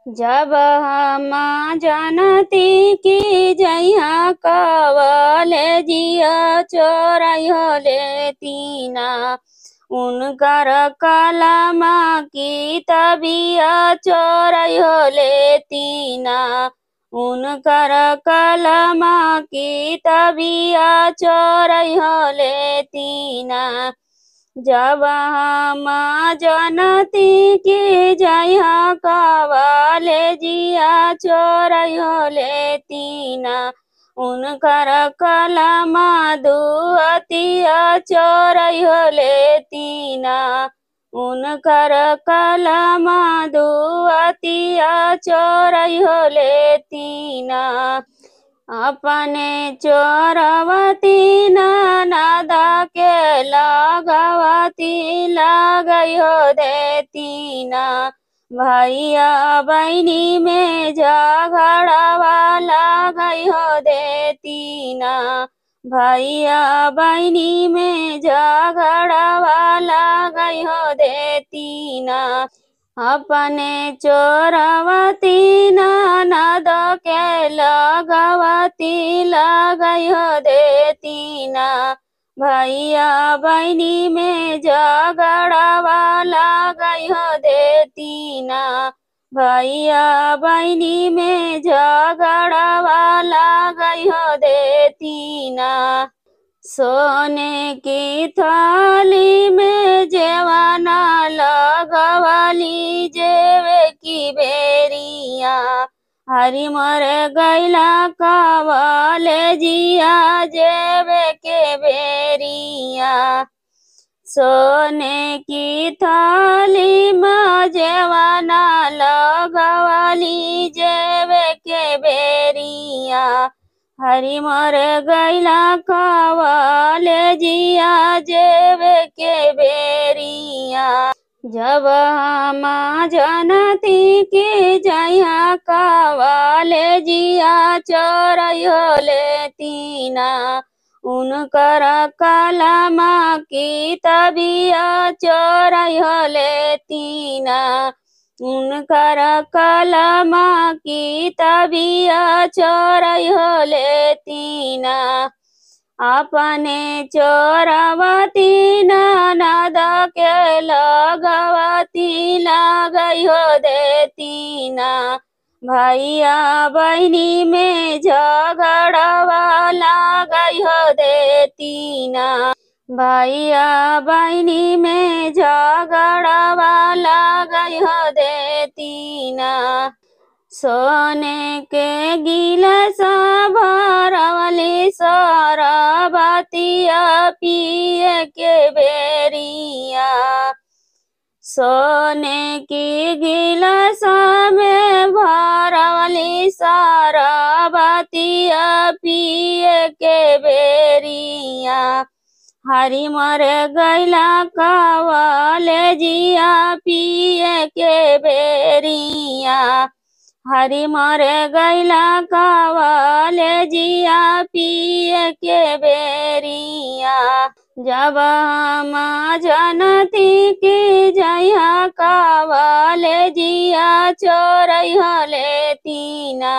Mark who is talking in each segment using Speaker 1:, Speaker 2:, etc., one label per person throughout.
Speaker 1: जब हम जानती कि जइहा कवलेजिया चोरइहो लेतीना उनकर कलमा की तबिया चोरइहो लेतीना उनकर कलमा की तबिया चोरइहो लेतीना जब हम जनती कि जइहा कवलेजिया चोरइहो लेतीना उनकर कलमा दुअतिया चोरइहो लेतीना उनकर कलमा दुअतिया चोरइहो लेतीना अपने चोरवती ननद के लगवती लगइहो देतीना भैया बहिनी में झगड़वा लगइहो देतीना भैया बहिनी में झगड़वा लगइहो देतीना अपने चोरवती ननद के लगवती लगइहो देतीना भैया बहिनी में झगड़वा लगइहो देतीना भैया बहिनी में झगड़वा लगइहो देतीना सोने की थाली में जेवाना लगवली जेवे की बेरिया हरी मर गैला कवलेजिया जेवे के बेरिया सोने की थाली में जेवाना लगवली जेवे के बेरिया हरी मर गैला कवलेजिया जेवे के बेरिया जब हम जनती कि जइहा कवलेजिया चोरइहो लेतीना उनकर कलमा की तबिया चोरइहो लेतीना उनकर कलमा की तबिया चोरइहो लेतीना अपने चोरवती ननद के लगवती लगइहो देतीना भैया बहिनी में झगड़वा लगइहो देतीना भैया बहिनी में झगड़वा लगइहो देतीना सोने के गिलास भरवली सरबतिया पिए के बेरिया सोने की गिलास में भरवली सरबतिया पिए के बेरिया हरी मर गैला कवलेजिया पिए के बेरिया हरी मर गैला कवलेजिया पिए के बेरिया जब हम जनती कि जइहा कवलेजिया चोरइहो लेतीना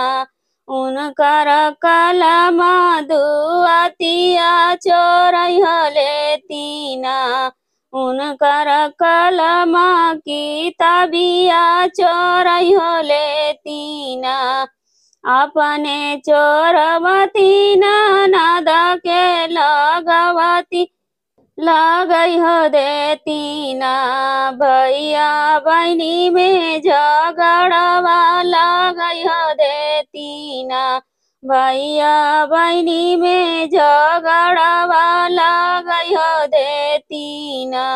Speaker 1: उनकर कलमा दुअतिया चोरइहो लेतीना उनकर कलमा की तबिया चोरइहो लेतीना अपने चोरवती ननद के लगवती लगइहो देतीना भैया बहिनी में झगड़वा लगइहो देतीना भैया बहिनी में झगड़वा लगइहो देतीना।